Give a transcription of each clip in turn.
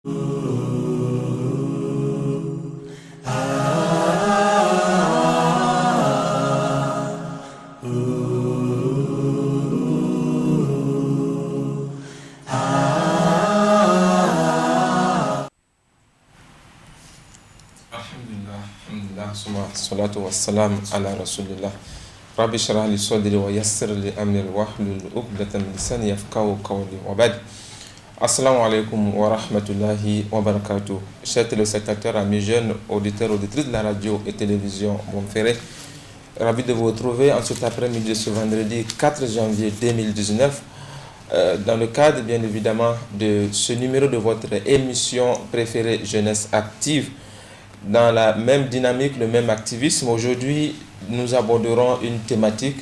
Salatu wassalam ala rasulillah. Rabbi shrah li sadri wa yassir li amri wahlul uqdatan min lisani yafqahu qawli wa ba'd. Assalamu alaikum wa rahmatullahi wa barakatuh. Chers téléspectateurs, amis jeunes, auditeurs, auditrices de la radio et télévision Bonferré, ravi de vous retrouver en cet après-midi de ce vendredi 4 janvier 2019 dans le cadre bien évidemment de ce numéro de votre émission préférée Jeunesse Active. Dans la même dynamique, le même activisme, aujourd'hui, nous aborderons une thématique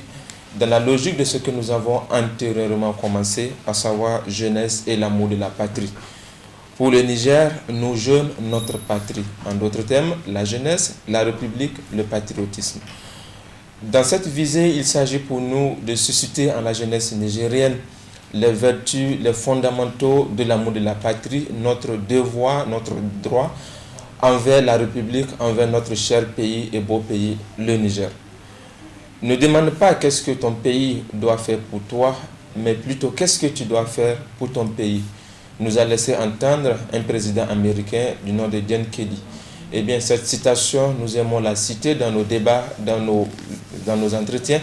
dans la logique de ce que nous avons antérieurement commencé, à savoir jeunesse et l'amour de la patrie. Pour le Niger, nos jeunes, notre patrie. En d'autres termes, la jeunesse, la République, le patriotisme. Dans cette visée, il s'agit pour nous de susciter en la jeunesse nigérienne les vertus, les fondamentaux de l'amour de la patrie, notre devoir, notre droit, envers la République, envers notre cher pays et beau pays, le Niger. Ne demande pas qu'est-ce que ton pays doit faire pour toi, mais plutôt qu'est-ce que tu dois faire pour ton pays. Nous a laissé entendre un président américain du nom de John Kelly. Eh bien, cette citation, nous aimons la citer dans nos débats, dans nos entretiens.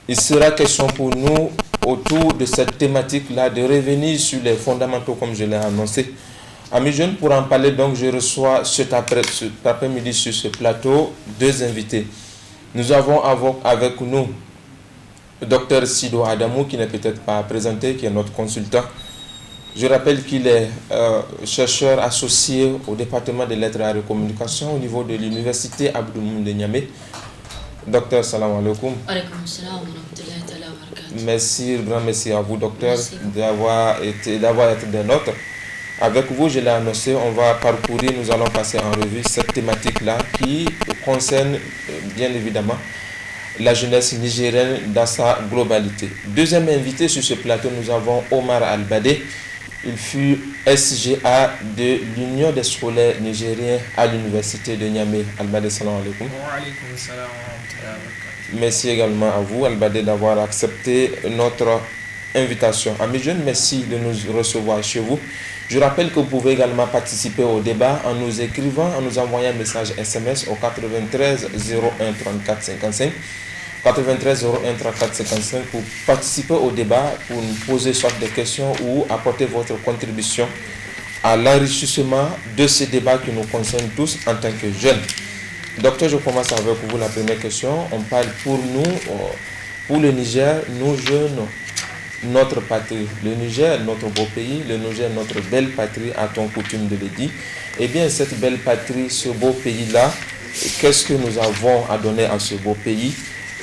Il sera question pour nous, autour de cette thématique-là, de revenir sur les fondamentaux, comme je l'ai annoncé. Amis jeunes, pour en parler, donc, je reçois cet après-midi sur ce plateau deux invités. Nous avons avec nous le docteur Sido Adamou, qui n'est peut-être pas présenté, qui est notre consultant. Je rappelle qu'il est chercheur associé au département des lettres et de la communication au niveau de l'université Abdou Moumouni de Niamey. Docteur, salam alaikum. Merci, grand merci à vous, docteur, d'avoir été des nôtres. Avec vous, je l'ai annoncé, on va parcourir, nous allons passer en revue cette thématique-là qui concerne bien évidemment la jeunesse nigérienne dans sa globalité. Deuxième invité sur ce plateau, nous avons Omar Albadé. Il fut SGA de l'Union des scolaires nigériens à l'université de Niamey. Albadé, salam alaikum. Wa alaikum salam wa rahmatullahi wa barakatuh. Merci également à vous, Albadé, d'avoir accepté notre invitation. Amis jeunes, merci de nous recevoir chez vous. Je rappelle que vous pouvez également participer au débat en nous écrivant, en nous envoyant un message SMS au 93 01 34 55. 93 01 34 55 pour participer au débat, pour nous poser soit des questions ou apporter votre contribution à l'enrichissement de ce débat qui nous concerne tous en tant que jeunes. Docteur, je commence avec vous la première question. On parle pour nous, pour le Niger, nos jeunes, notre patrie, le Niger, notre beau pays, le Niger, notre belle patrie, a-t-on coutume de le dire. Eh bien, cette belle patrie, ce beau pays-là, qu'est-ce que nous avons à donner à ce beau pays?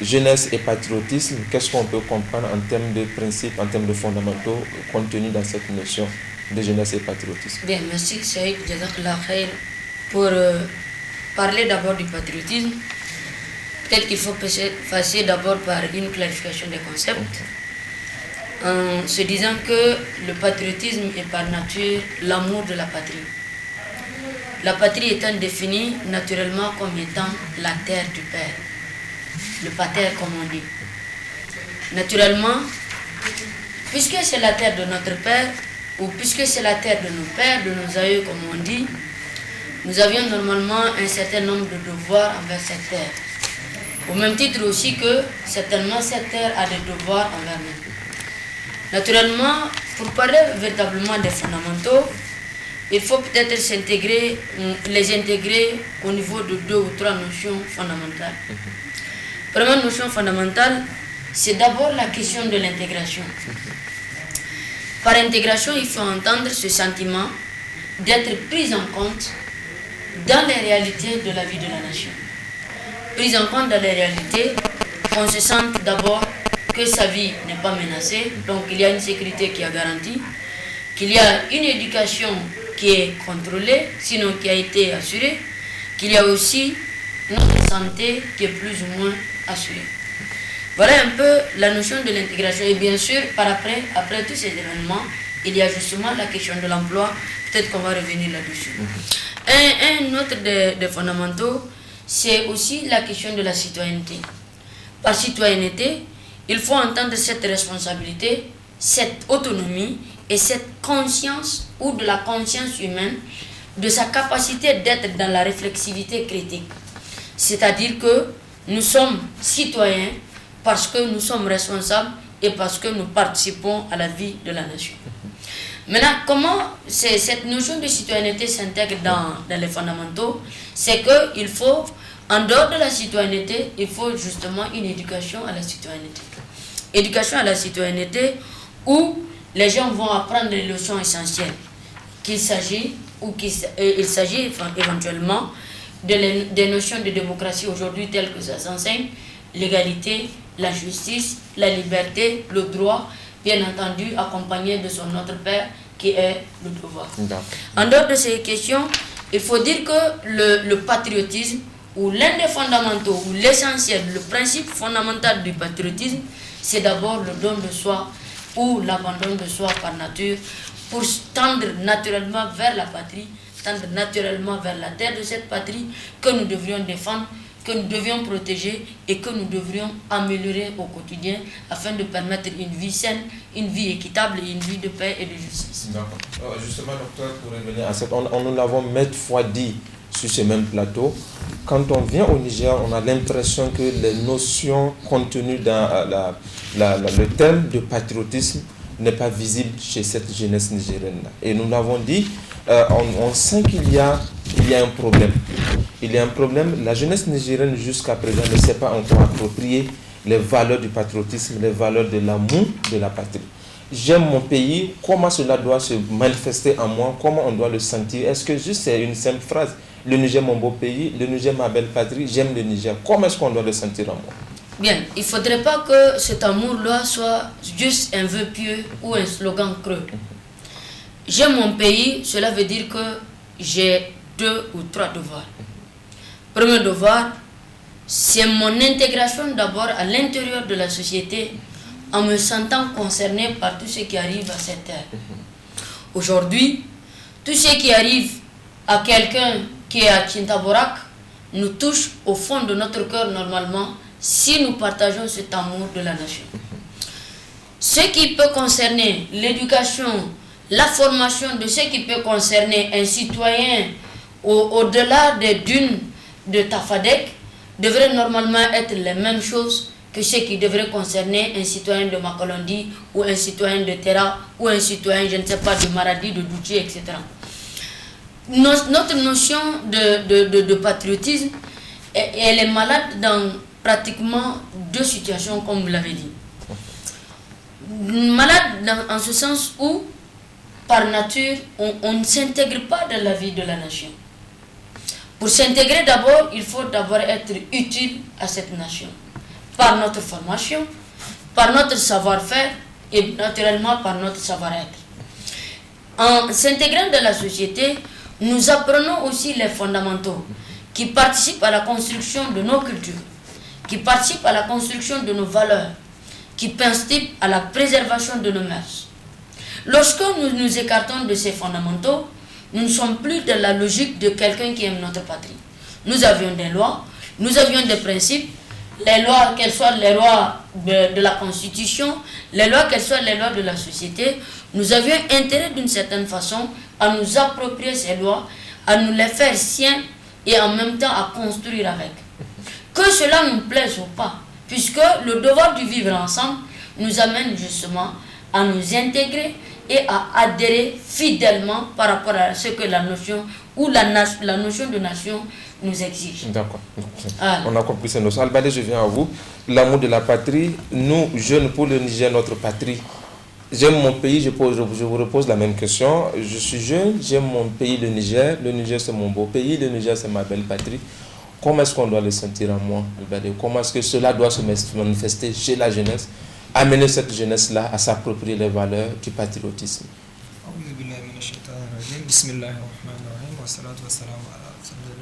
Jeunesse et patriotisme, qu'est-ce qu'on peut comprendre en termes de principes, en termes de fondamentaux contenus dans cette notion de jeunesse et patriotisme? Bien, merci Saïd Jazakallah Khair pour parler d'abord du patriotisme. Peut-être qu'il faut passer d'abord par une clarification des concepts. En se disant que le patriotisme est par nature l'amour de la patrie. La patrie étant définie naturellement comme étant la terre du père, le pater comme on dit. Naturellement, puisque c'est la terre de notre père, ou puisque c'est la terre de nos pères, de nos aïeux comme on dit, nous avions normalement un certain nombre de devoirs envers cette terre. Au même titre aussi que certainement cette terre a des devoirs envers nous. Naturellement, pour parler véritablement des fondamentaux, il faut peut-être les intégrer au niveau de deux ou trois notions fondamentales. Première notion fondamentale, c'est d'abord la question de l'intégration. Par intégration, il faut entendre ce sentiment d'être pris en compte dans les réalités de la vie de la nation. Pris en compte dans les réalités, qu'on se sente d'abord que sa vie n'est pas menacée, donc il y a une sécurité qui est garantie, qu'il y a une éducation qui est contrôlée, sinon qui a été assurée, qu'il y a aussi notre santé qui est plus ou moins assurée. Voilà un peu la notion de l'intégration. Et bien sûr, après tous ces événements, il y a justement la question de l'emploi. Peut-être qu'on va revenir là-dessus. Un autre des fondamentaux, c'est aussi la question de la citoyenneté. Par citoyenneté, il faut entendre cette responsabilité, cette autonomie et cette conscience ou de la conscience humaine, de sa capacité d'être dans la réflexivité critique. C'est-à-dire que nous sommes citoyens parce que nous sommes responsables et parce que nous participons à la vie de la nation. Maintenant, comment cette notion de citoyenneté s'intègre dans les fondamentaux? C'est qu'il faut, en dehors de la citoyenneté, il faut justement une éducation à la citoyenneté. Éducation à la citoyenneté où les gens vont apprendre les leçons essentielles. Il s'agit éventuellement des notions de démocratie aujourd'hui telles que ça s'enseigne, l'égalité, la justice, la liberté, le droit, bien entendu accompagné de son autre père qui est le devoir. En dehors de ces questions, il faut dire que le patriotisme, ou l'un des fondamentaux, ou l'essentiel, le principe fondamental du patriotisme, c'est d'abord le don de soi ou l'abandon de soi par nature pour tendre naturellement vers la patrie, tendre naturellement vers la terre de cette patrie que nous devrions défendre, que nous devions protéger et que nous devrions améliorer au quotidien afin de permettre une vie saine, une vie équitable et une vie de paix et de justice. D'accord. Justement, docteur, pour revenir à cette, on nous l'avons maintes fois dit sur ce même plateau, quand on vient au Niger, on a l'impression que les notions contenues dans le thème de patriotisme n'est pas visible chez cette jeunesse nigérienne-là. Et nous l'avons dit, on sent qu'il y a un problème. Il y a un problème. La jeunesse nigérienne jusqu'à présent ne s'est pas encore approprié les valeurs du patriotisme, les valeurs de l'amour de la patrie. J'aime mon pays, comment cela doit se manifester en moi, comment on doit le sentir. Est-ce que juste c'est une simple phrase? Le Niger, mon beau pays, le Niger, ma belle patrie, j'aime le Niger. Comment est-ce qu'on doit le sentir en moi? Bien, il ne faudrait pas que cet amour-là soit juste un vœu pieux ou un slogan creux. J'aime mon pays, cela veut dire que j'ai 2 ou 3 devoirs. Premier devoir, c'est mon intégration d'abord à l'intérieur de la société en me sentant concerné par tout ce qui arrive à cette terre. Aujourd'hui, tout ce qui arrive à quelqu'un qui est à Tintaborak nous touche au fond de notre cœur normalement si nous partageons cet amour de la nation. Ce qui peut concerner l'éducation, la formation de ce qui peut concerner un citoyen au-delà des dunes de Tafadek devrait normalement être les mêmes choses que ce qui devrait concerner un citoyen de Makalondi ou un citoyen de Terra ou un citoyen, je ne sais pas, de Maradi, de Douchi, etc. Notre notion de patriotisme, elle est malade dans pratiquement 2 situations, comme vous l'avez dit. Malade en ce sens où, par nature, on ne s'intègre pas dans la vie de la nation. Pour s'intégrer d'abord, il faut d'abord être utile à cette nation. Par notre formation, par notre savoir-faire et naturellement par notre savoir-être. En s'intégrant dans la société, nous apprenons aussi les fondamentaux qui participent à la construction de nos cultures, qui participent à la construction de nos valeurs, qui participent à la préservation de nos mœurs. Lorsque nous nous écartons de ces fondamentaux, nous ne sommes plus dans la logique de quelqu'un qui aime notre patrie. Nous avions des lois, nous avions des principes, les lois, qu'elles soient les lois de la Constitution, les lois, qu'elles soient les lois de la société, nous avions intérêt d'une certaine façon à nous approprier ces lois, à nous les faire siens et en même temps à construire avec. Que cela nous plaise ou pas, puisque le devoir du vivre ensemble nous amène justement à nous intégrer et à adhérer fidèlement par rapport à ce que la notion ou la notion de nation nous exige. D'accord. On a compris ces notions. Albadé, je viens à vous. L'amour de la patrie, nous, jeunes pour le Niger, notre patrie. J'aime mon pays, je vous repose la même question. Je suis jeune, j'aime mon pays, le Niger c'est mon beau pays, le Niger c'est ma belle patrie. Comment est-ce qu'on doit le sentir en moi, Albadé? Comment est-ce que cela doit se manifester chez la jeunesse? Amener cette jeunesse-là à s'approprier les valeurs du patriotisme. الرجيم بسم الله الرحمن الرحيم والصلاة والسلام على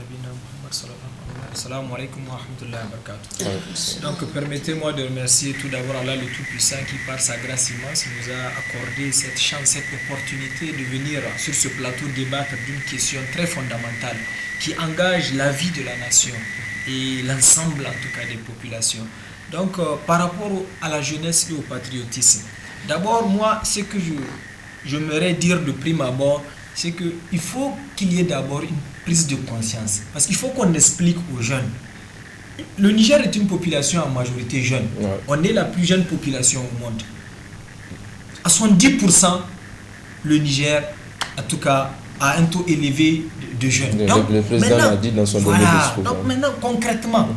نبينا محمد صلى الله عليه وسلم. Assalamu alaikum wa rahmatullahi wa barakatuh. Donc permettez-moi de remercier tout d'abord Allah le Tout-Puissant qui par sa grâce immense nous a accordé cette chance, cette opportunité de venir sur ce plateau débattre d'une question très fondamentale qui engage la vie de la nation et l'ensemble en tout cas des populations. Donc par rapport à la jeunesse et au patriotisme, d'abord moi ce que j'aimerais dire de prime abord, c'est qu'il faut qu'il y ait d'abord une prise de conscience. Parce qu'il faut qu'on explique aux jeunes. Le Niger est une population en majorité jeune. Ouais. On est la plus jeune population au monde. À 70%, le Niger, en tout cas, a un taux élevé de jeunes. Donc, le président l'a dit dans son dernier discours. Donc maintenant, concrètement,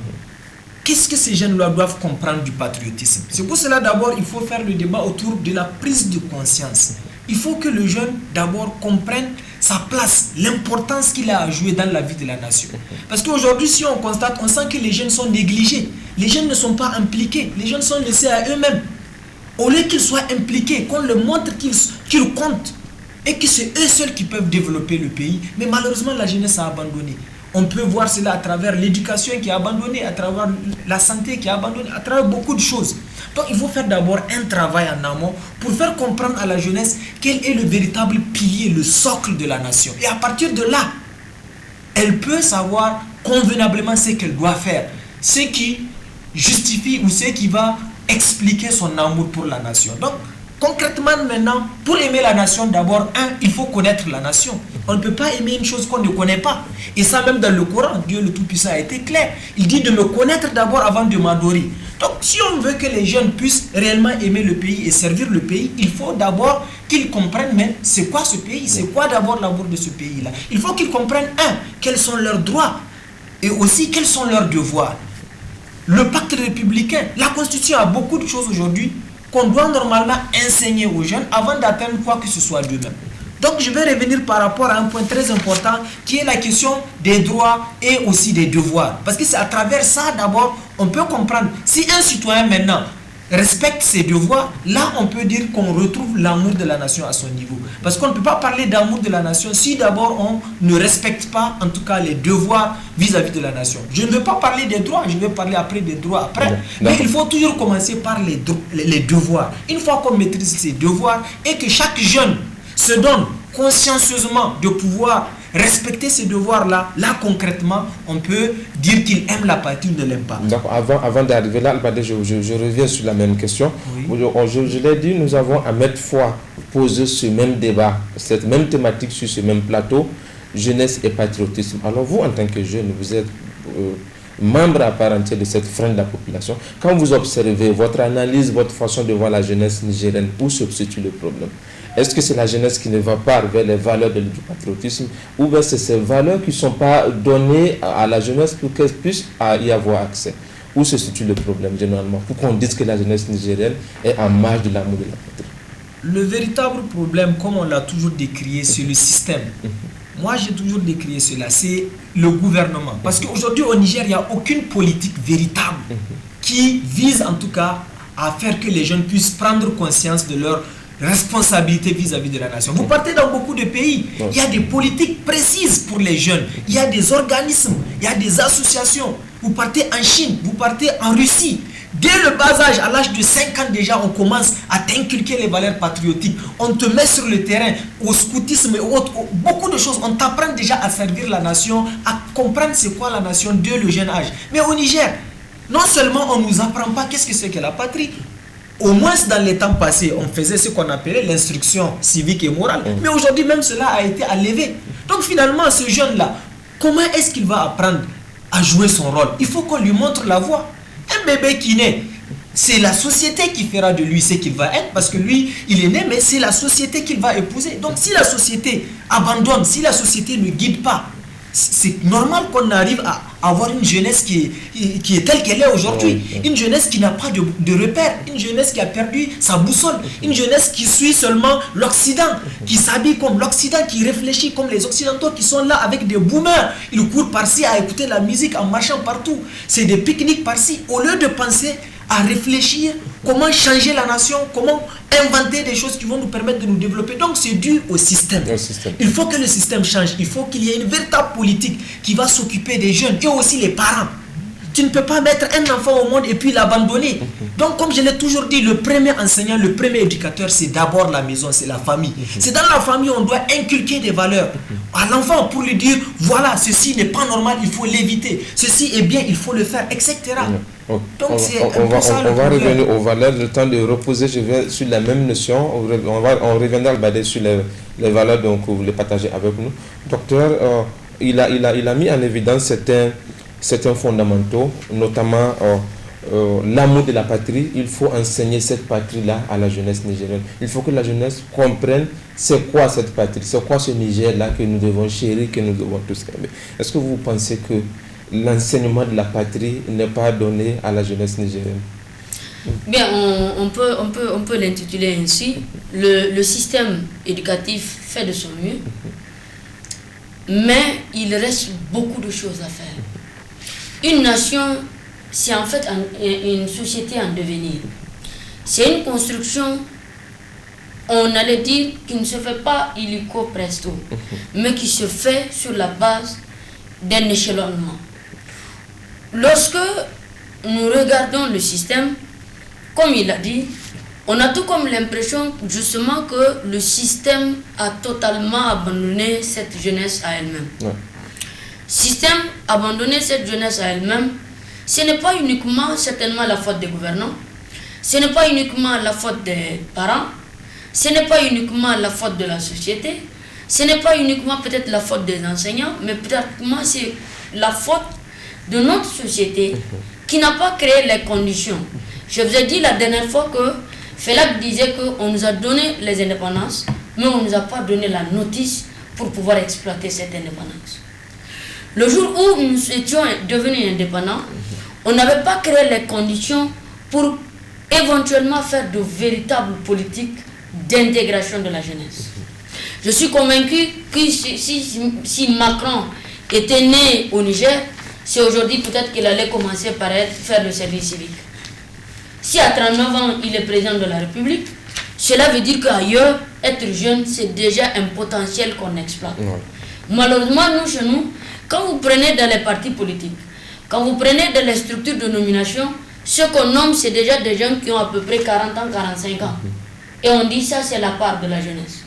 qu'est-ce que ces jeunes-là doivent comprendre du patriotisme? C'est pour cela d'abord, il faut faire le débat autour de la prise de conscience. Il faut que le jeune d'abord comprenne sa place, l'importance qu'il a à jouer dans la vie de la nation. Parce qu'aujourd'hui, si on constate, on sent que les jeunes sont négligés. Les jeunes ne sont pas impliqués. Les jeunes sont laissés à eux-mêmes. Au lieu qu'ils soient impliqués, qu'on leur montre qu'ils comptent et que c'est eux seuls qui peuvent développer le pays. Mais malheureusement, la jeunesse a abandonné. On peut voir cela à travers l'éducation qui est abandonnée, à travers la santé qui est abandonnée, à travers beaucoup de choses. Donc il faut faire d'abord un travail en amont pour faire comprendre à la jeunesse quel est le véritable pilier, le socle de la nation. Et à partir de là, elle peut savoir convenablement ce qu'elle doit faire, ce qui justifie ou ce qui va expliquer son amour pour la nation. Donc concrètement maintenant, pour aimer la nation, d'abord, il faut connaître la nation. On ne peut pas aimer une chose qu'on ne connaît pas. Et ça même dans le Coran, Dieu le Tout-Puissant a été clair. Il dit de me connaître d'abord avant de m'adorer. Donc si on veut que les jeunes puissent réellement aimer le pays et servir le pays, il faut d'abord qu'ils comprennent mais c'est quoi ce pays, c'est quoi d'abord l'amour de ce pays-là. Il faut qu'ils comprennent, quels sont leurs droits et aussi quels sont leurs devoirs. Le pacte républicain, la Constitution a beaucoup de choses aujourd'hui qu'on doit normalement enseigner aux jeunes avant d'atteindre quoi que ce soit d'eux-mêmes. Donc je vais revenir par rapport à un point très important qui est la question des droits et aussi des devoirs. Parce que c'est à travers ça d'abord on peut comprendre. Si un citoyen maintenant respecte ses devoirs, là on peut dire qu'on retrouve l'amour de la nation à son niveau. Parce qu'on ne peut pas parler d'amour de la nation si d'abord on ne respecte pas en tout cas les devoirs vis-à-vis de la nation. Je ne veux pas parler des droits, je vais parler après des droits après. Mais il faut toujours commencer par les devoirs. Une fois qu'on maîtrise ces devoirs et que chaque jeune se donne consciencieusement de pouvoir respecter ces devoirs-là, là concrètement, on peut dire qu'il aime la patrie ou ne l'aime pas. Donc avant d'arriver là, je reviens sur la même question. Oui. Je l'ai dit, nous avons à maintes fois posé ce même débat, cette même thématique sur ce même plateau, jeunesse et patriotisme. Alors vous, en tant que jeune, vous êtes membre à part entière de cette frange de la population. Quand vous observez votre analyse, votre façon de voir la jeunesse nigérienne, où se situe le problème? Est-ce que c'est la jeunesse qui ne va pas vers les valeurs du patriotisme ou bien c'est ces valeurs qui ne sont pas données à la jeunesse pour qu'elle puisse y avoir accès? Où se situe le problème généralement pour qu'on dise que la jeunesse nigérienne est en marge de l'amour de la patrie? Le véritable problème, comme on l'a toujours décrié, c'est le système. Moi, j'ai toujours décrié cela, c'est le gouvernement. Parce qu'aujourd'hui, au Niger, il n'y a aucune politique véritable qui vise en tout cas à faire que les jeunes puissent prendre conscience de leur responsabilité vis-à-vis de la nation. Vous partez dans beaucoup de pays, il y a des politiques précises pour les jeunes, il y a des organismes, il y a des associations. Vous partez en Chine, vous partez en Russie. Dès le bas âge, à l'âge de 5 ans déjà, on commence à t'inculquer les valeurs patriotiques. On te met sur le terrain, au scoutisme et autres, beaucoup de choses. On t'apprend déjà à servir la nation, à comprendre c'est quoi la nation dès le jeune âge. Mais au Niger, non seulement on ne nous apprend pas qu'est-ce que c'est que la patrie, au moins dans les temps passés, on faisait ce qu'on appelait l'instruction civique et morale. Mais aujourd'hui, même cela a été enlevé. Donc finalement, ce jeune-là, comment est-ce qu'il va apprendre à jouer son rôle? Il faut qu'on lui montre la voie. Un bébé qui naît, c'est la société qui fera de lui ce qu'il va être, parce que lui, il est né, mais c'est la société qu'il va épouser. Donc si la société abandonne, si la société ne guide pas, c'est normal qu'on arrive à avoir une jeunesse qui est telle qu'elle est aujourd'hui. Une jeunesse qui n'a pas de repères, une jeunesse qui a perdu sa boussole, une jeunesse qui suit seulement l'Occident, qui s'habille comme l'Occident, qui réfléchit comme les Occidentaux qui sont là avec des boomers. Ils courent par-ci à écouter la musique en marchant partout. C'est des pique-niques par-ci. Au lieu de penser à réfléchir comment changer la nation, comment inventer des choses qui vont nous permettre de nous développer. Donc c'est dû au système. Il faut que le système change. Il faut qu'il y ait une véritable politique qui va s'occuper des jeunes et aussi les parents. Tu ne peux pas mettre un enfant au monde et puis l'abandonner. Donc comme je l'ai toujours dit, le premier enseignant, le premier éducateur, c'est d'abord la maison, c'est la famille. C'est dans la famille on doit inculquer des valeurs à l'enfant pour lui dire, voilà, ceci n'est pas normal, il faut l'éviter. Ceci est bien, il faut le faire, etc. Donc on va revenir aux valeurs, le temps de reposer, je vais sur la même notion, on reviendra sur les valeurs, donc vous les partagez avec nous. Docteur, il a mis en évidence certains fondamentaux, notamment l'amour de la patrie. Il faut enseigner cette patrie-là à la jeunesse nigérienne. Il faut que la jeunesse comprenne c'est quoi cette patrie, c'est quoi ce Niger-là que nous devons chérir, que nous devons tous aimer. Est-ce que vous pensez que l'enseignement de la patrie n'est pas donné à la jeunesse nigérienne? Bien, on peut l'intituler ainsi. Le système éducatif fait de son mieux, mais il reste beaucoup de choses à faire. Une nation, c'est en fait une société en devenir. C'est une construction, on allait dire, qui ne se fait pas illico presto, mais qui se fait sur la base d'un échelonnement. Lorsque nous regardons le système, comme il a dit, on a tout comme l'impression justement que le système a totalement abandonné cette jeunesse à elle-même. Ouais. Système abandonner cette jeunesse à elle-même, ce n'est pas uniquement certainement la faute des gouvernants, ce n'est pas uniquement la faute des parents, ce n'est pas uniquement la faute de la société, ce n'est pas uniquement peut-être la faute des enseignants, mais peut-être c'est la faute de notre société qui n'a pas créé les conditions. Je vous ai dit la dernière fois que Felac disait qu'on nous a donné les indépendances, mais on ne nous a pas donné la notice pour pouvoir exploiter cette indépendance. Le jour où nous étions devenus indépendants, on n'avait pas créé les conditions pour éventuellement faire de véritables politiques d'intégration de la jeunesse. Je suis convaincu que si Macron était né au Niger, c'est aujourd'hui peut-être qu'il allait commencer par faire le service civique. Si à 39 ans, il est président de la République, cela veut dire qu'ailleurs, être jeune, c'est déjà un potentiel qu'on exploite. Ouais. Malheureusement, nous, chez nous, quand vous prenez dans les partis politiques, quand vous prenez dans les structures de nomination, ce qu'on nomme, c'est déjà des gens qui ont à peu près 40 ans, 45 ans. Et on dit ça, c'est la part de la jeunesse.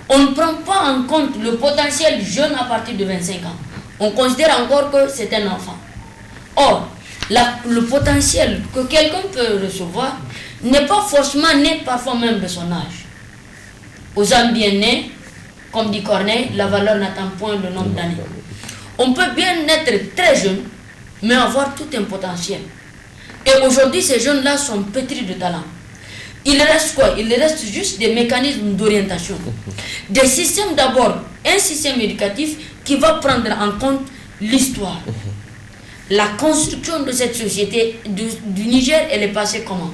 On ne prend pas en compte le potentiel jeune à partir de 25 ans. On considère encore que c'est un enfant. Or, le potentiel que quelqu'un peut recevoir n'est pas forcément né parfois même de son âge. Aux âmes bien nées, comme dit Corneille, la valeur n'attend point le nombre d'années. On peut bien être très jeune, mais avoir tout un potentiel. Et aujourd'hui, ces jeunes-là sont pétris de talent. Il reste quoi? Il reste juste des mécanismes d'orientation. Des systèmes d'abord, un système éducatif qui va prendre en compte l'histoire. La construction de cette société du Niger, elle est passée comment?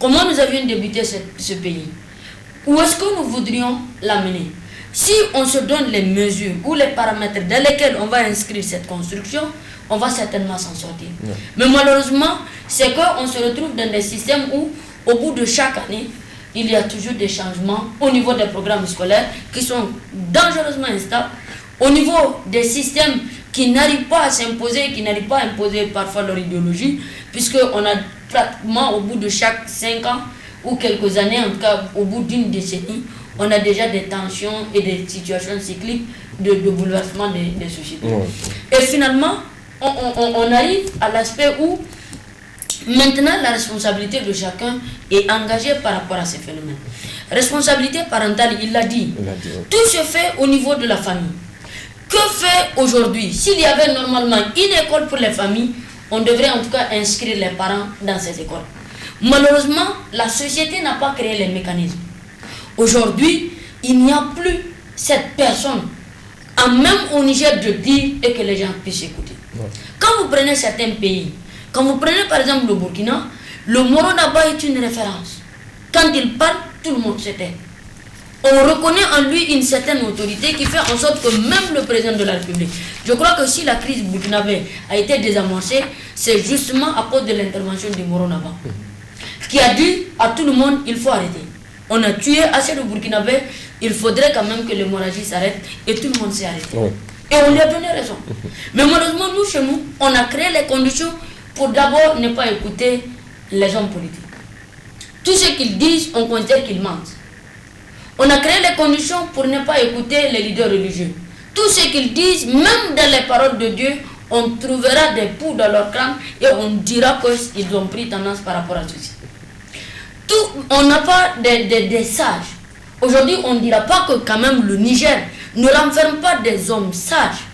Comment nous avions débuté ce pays? Où est-ce que nous voudrions l'amener? Si on se donne les mesures ou les paramètres dans lesquels on va inscrire cette construction, on va certainement s'en sortir. Ouais. Mais malheureusement, c'est qu'on se retrouve dans des systèmes où, au bout de chaque année, il y a toujours des changements au niveau des programmes scolaires qui sont dangereusement instables, au niveau des systèmes qui n'arrivent pas à s'imposer, qui n'arrivent pas à imposer parfois leur idéologie, puisqu'on a pratiquement au bout de chaque 5 ans ou quelques années, en tout cas au bout d'une décennie, on a déjà des tensions et des situations cycliques de bouleversement des sociétés. Ouais. Et finalement, on arrive à l'aspect où maintenant la responsabilité de chacun est engagée par rapport à ces phénomènes. Responsabilité parentale, il l'a dit. Tout se fait au niveau de la famille. Que fait aujourd'hui? S'il y avait normalement une école pour les familles, on devrait en tout cas inscrire les parents dans ces écoles. Malheureusement, la société n'a pas créé les mécanismes. Aujourd'hui, il n'y a plus cette personne, même au Niger, de dire et que les gens puissent écouter. Ouais. Quand vous prenez certains pays, quand vous prenez par exemple le Burkina, le Moronaba est une référence. Quand il parle, tout le monde se tait. on reconnaît en lui une certaine autorité qui fait en sorte que même le président de la République, je crois que si la crise burkinabé a été désamorcée, c'est justement à cause de l'intervention de Moro Naba, qui a dit à tout le monde, il faut arrêter. On a tué assez de Burkinabés, il faudrait quand même que l'hémorragie s'arrête, et tout le monde s'est arrêté. Oui. Et on lui a donné raison. Mais malheureusement, nous, chez nous, on a créé les conditions pour d'abord ne pas écouter les hommes politiques. Tout ce qu'ils disent, on considère qu'ils mentent. On a créé les conditions pour ne pas écouter les leaders religieux. Tout ce qu'ils disent, même dans les paroles de Dieu, on trouvera des poux dans leur crâne et on dira qu'ils ont pris tendance par rapport à ceci. On n'a pas des sages. Aujourd'hui, on ne dira pas que quand même le Niger ne renferme pas des hommes sages,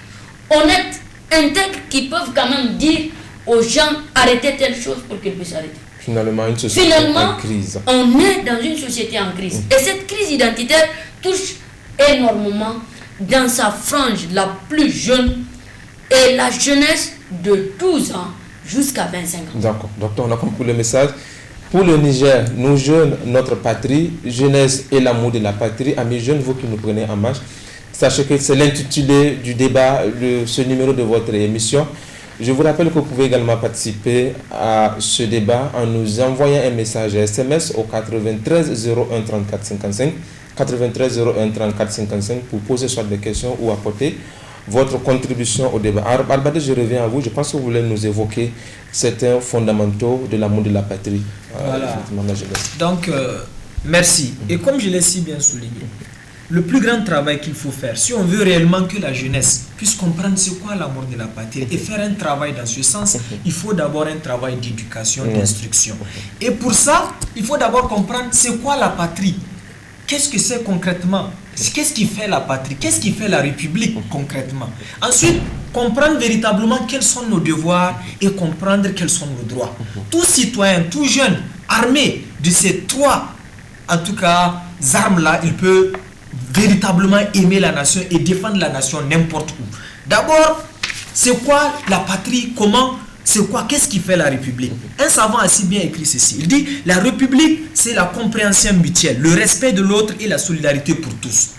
honnêtes, intègres, qui peuvent quand même dire aux gens arrêtez telle chose pour qu'ils puissent arrêter. Finalement, une société en crise. On est dans une société en crise. Et cette crise identitaire touche énormément dans sa frange la plus jeune et la jeunesse de 12 ans jusqu'à 25 ans. D'accord. Docteur, on a compris le message. Pour le Niger, nous jeunes, notre patrie, jeunesse et l'amour de la patrie, amis jeunes, vous qui nous prenez en marche, sachez que c'est l'intitulé du débat de ce numéro de votre émission. Je vous rappelle que vous pouvez également participer à ce débat en nous envoyant un message SMS au 93 01 34 55, 93 01 34 55 pour poser soit des questions ou apporter votre contribution au débat. Albade, je reviens à vous. Je pense que vous voulez nous évoquer certains fondamentaux de l'amour de la patrie. Voilà. Donc, merci. Et comme je l'ai si bien souligné, le plus grand travail qu'il faut faire, si on veut réellement que la jeunesse puisse comprendre c'est quoi l'amour de la patrie et faire un travail dans ce sens, il faut d'abord un travail d'éducation, d'instruction. Et pour ça, il faut d'abord comprendre c'est quoi la patrie. Qu'est-ce que c'est concrètement? Qu'est-ce qui fait la patrie? Qu'est-ce qui fait la République concrètement? Ensuite, comprendre véritablement quels sont nos devoirs et comprendre quels sont nos droits. Tout citoyen, tout jeune, armé de ces trois, en tout cas, armes-là, il peut véritablement aimer la nation et défendre la nation n'importe où. D'abord, c'est quoi la patrie? Comment? C'est quoi? Qu'est-ce qui fait la République? Un savant a si bien écrit ceci. Il dit, la République, c'est la compréhension mutuelle, le respect de l'autre et la solidarité pour tous.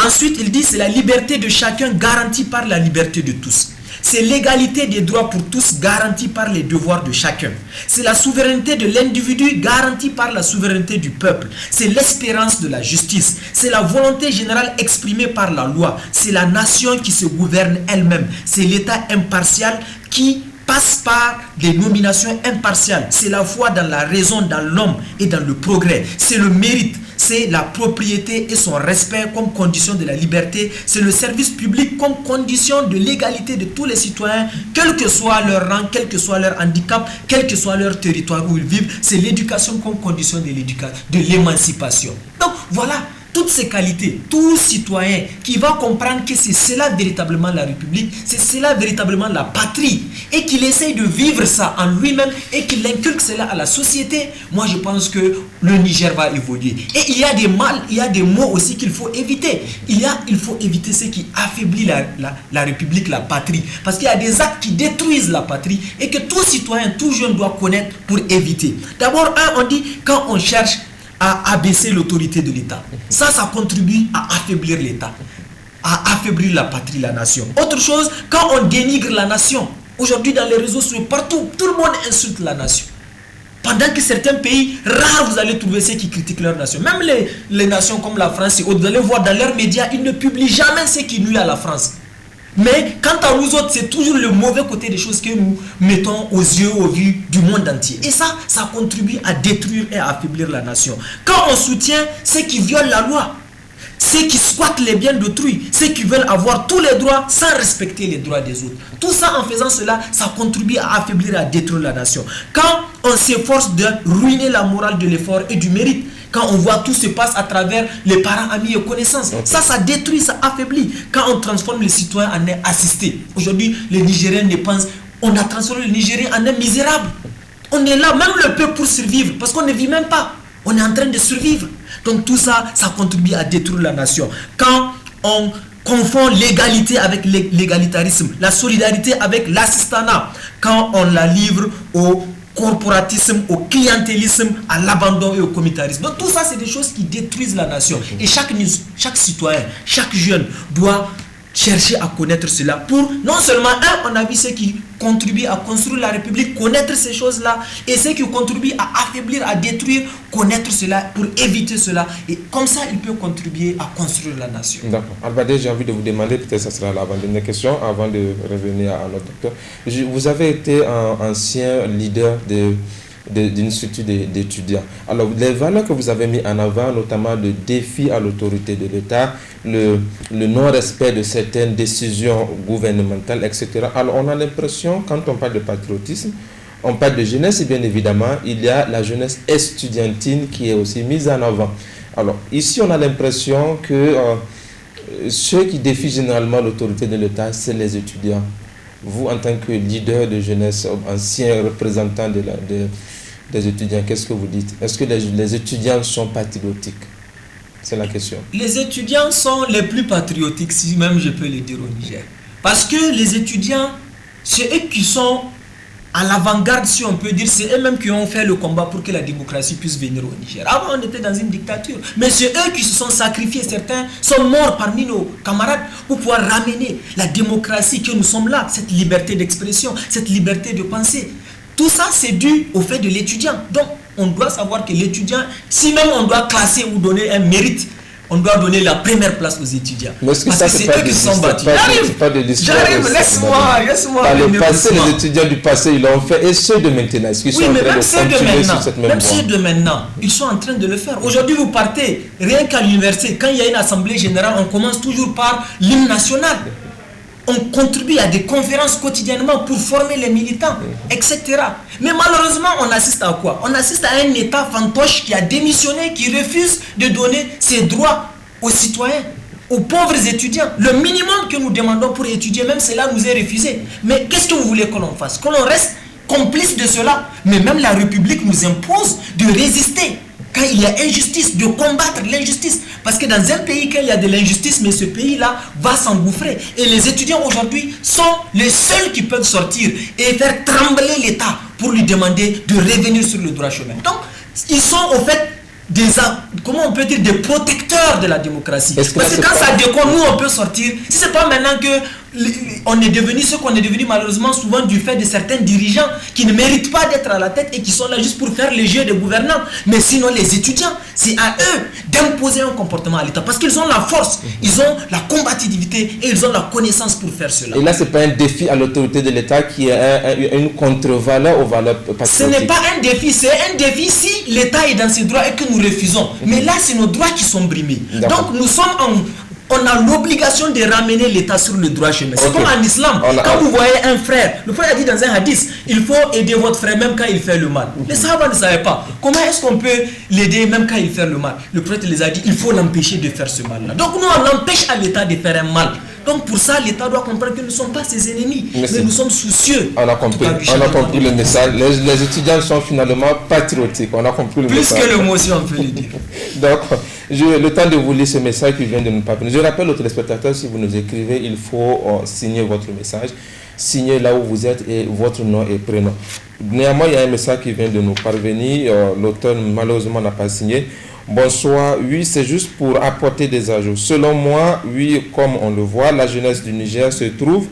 Ensuite, il dit, c'est la liberté de chacun garantie par la liberté de tous. C'est l'égalité des droits pour tous garantie par les devoirs de chacun. C'est la souveraineté de l'individu garantie par la souveraineté du peuple. C'est l'espérance de la justice. C'est la volonté générale exprimée par la loi. C'est la nation qui se gouverne elle-même. C'est l'État impartial qui passe par des nominations impartiales. C'est la foi dans la raison, dans l'homme et dans le progrès. C'est le mérite. C'est la propriété et son respect comme condition de la liberté. C'est le service public comme condition de l'égalité de tous les citoyens, quel que soit leur rang, quel que soit leur handicap, quel que soit leur territoire où ils vivent. C'est l'éducation comme condition de l'émancipation. Donc voilà, toutes ces qualités, tout citoyen qui va comprendre que c'est cela véritablement la République, c'est cela véritablement la patrie, et qu'il essaye de vivre ça en lui-même et qu'il inculque cela à la société, moi je pense que le Niger va évoluer. Et il y a des mal, il y a des mots aussi qu'il faut éviter. Il faut éviter ce qui affaiblit la République, la patrie. Parce qu'il y a des actes qui détruisent la patrie et que tout citoyen, tout jeune doit connaître pour éviter. D'abord, on dit quand on cherche à abaisser l'autorité de l'État. Ça contribue à affaiblir l'État, à affaiblir la patrie, la nation. Autre chose, quand on dénigre la nation, aujourd'hui dans les réseaux sociaux, partout, tout le monde insulte la nation. Pendant que certains pays, rares vous allez trouver ceux qui critiquent leur nation. Même les nations comme la France et autres, vous allez voir dans leurs médias, ils ne publient jamais ce qui nuit à la France. Mais quant à nous autres, c'est toujours le mauvais côté des choses que nous mettons aux yeux, aux vues du monde entier. Et ça contribue à détruire et à affaiblir la nation. Quand on soutient ceux qui violent la loi, ceux qui squattent les biens d'autrui, ceux qui veulent avoir tous les droits sans respecter les droits des autres. Tout ça, en faisant cela, ça contribue à affaiblir et à détruire la nation. Quand on s'efforce de ruiner la morale de l'effort et du mérite, quand on voit tout se passe à travers les parents, amis et connaissances, ça détruit, ça affaiblit. Quand on transforme les citoyens en assistés. Aujourd'hui, les Nigériens ne pensent, on a transformé les Nigériens en un misérable. On est là, même le peuple pour survivre, parce qu'on ne vit même pas. On est en train de survivre. Donc tout ça, ça contribue à détruire la nation. Quand on confond l'égalité avec l'égalitarisme, la solidarité avec l'assistanat, quand on la livre aux corporatisme, au clientélisme, à l'abandon et au communautarisme. Donc tout ça, c'est des choses qui détruisent la nation. Et chaque citoyen, chaque jeune doit chercher à connaître cela pour, non seulement, on a vu ceux qui contribuent à construire la République, connaître ces choses-là, et ceux qui contribuent à affaiblir, à détruire, connaître cela pour éviter cela. Et comme ça, il peut contribuer à construire la nation. D'accord. Albadé, j'ai envie de vous demander, peut-être que ce sera l'avant-dernière question, avant de revenir à notre docteur. Vous avez été un ancien leader d'une structure d'étudiants. Alors, les valeurs que vous avez mis en avant, notamment le défi à l'autorité de l'État, le non-respect de certaines décisions gouvernementales, etc. Alors, on a l'impression, quand on parle de patriotisme, on parle de jeunesse et bien évidemment, il y a la jeunesse estudiantine qui est aussi mise en avant. Alors, ici, on a l'impression que ceux qui défient généralement l'autorité de l'État, c'est les étudiants. Vous, en tant que leader de jeunesse, ancien représentant des étudiants, qu'est-ce que vous dites? Est-ce que les étudiants sont patriotiques? C'est la question. Les étudiants sont les plus patriotiques, si même je peux le dire au Niger. Parce que les étudiants, c'est eux qui sont à l'avant-garde, si on peut dire, c'est eux-mêmes qui ont fait le combat pour que la démocratie puisse venir au Niger. Avant, on était dans une dictature. Mais c'est eux qui se sont sacrifiés. Certains sont morts parmi nos camarades pour pouvoir ramener la démocratie que nous sommes là, cette liberté d'expression, cette liberté de penser. Tout ça, c'est dû au fait de l'étudiant. Donc, on doit savoir que l'étudiant, si même on doit classer ou donner un mérite, on doit donner la première place aux étudiants. Mais est-ce que ça, c'est eux qui sont battus? J'arrive, laisse-moi. Le passé, les étudiants du passé, ils l'ont fait, et ceux de maintenant, est-ce qu'ils sont en train de continuer sur cette même voie? Même ceux de maintenant, ils sont en train de le faire. Aujourd'hui, vous partez, rien qu'à l'université, quand il y a une assemblée générale, on commence toujours par l'hymne national. On contribue à des conférences quotidiennement pour former les militants, etc. Mais malheureusement, on assiste à quoi? On assiste à un État fantoche qui a démissionné, qui refuse de donner ses droits aux citoyens, aux pauvres étudiants. Le minimum que nous demandons pour étudier, même cela nous est refusé. Mais qu'est-ce que vous voulez que l'on fasse? Que l'on reste complice de cela? Mais même la République nous impose de résister. Quand il y a injustice, de combattre l'injustice. Parce que dans un pays, quand il y a de l'injustice, mais ce pays-là va s'engouffrer. Et les étudiants aujourd'hui sont les seuls qui peuvent sortir et faire trembler l'État pour lui demander de revenir sur le droit chemin. Donc, ils sont au fait comment on peut dire, des protecteurs de la démocratie. Parce que quand ça déconne, nous on peut sortir. Si c'est pas maintenant que on est devenu ce qu'on est devenu, malheureusement souvent du fait de certains dirigeants qui ne méritent pas d'être à la tête et qui sont là juste pour faire les jeux des gouvernants. Mais sinon les étudiants, c'est à eux d'imposer un comportement à l'État parce qu'ils ont la force, ils ont la combativité et ils ont la connaissance pour faire cela. Et là, c'est pas un défi à l'autorité de l'État qui est une contre-valeur aux valeurs patriotiques. Ce n'est pas un défi, c'est un défi si l'État est dans ses droits et que nous refusons. Mais là, c'est nos droits qui sont brimés. Donc nous sommes on a l'obligation de ramener l'État sur le droit chemin. C'est comme en islam. Quand vous voyez un frère, le frère a dit dans un hadith, il faut aider votre frère même quand il fait le mal. Les Sahaba ne savaient pas. Comment est-ce qu'on peut l'aider même quand il fait le mal? Le prophète les a dit, il faut l'empêcher de faire ce mal-là. Donc nous, on empêche à l'État de faire un mal. Donc pour ça, l'État doit comprendre que nous ne sommes pas ses ennemis, mais nous sommes soucieux. On a compris le message. Les étudiants sont finalement patriotiques. On a compris le message. Plus que le mot, si on peut le dire. Donc, le temps de vous lire ce message qui vient de nous parvenir. Je rappelle aux téléspectateurs, si vous nous écrivez, il faut signer votre message, signer là où vous êtes et votre nom et prénom. Néanmoins, il y a un message qui vient de nous parvenir. L'auteur, malheureusement, n'a pas signé. Bonsoir, oui, c'est juste pour apporter des ajouts. Selon moi, oui, comme on le voit, la jeunesse du Niger se trouve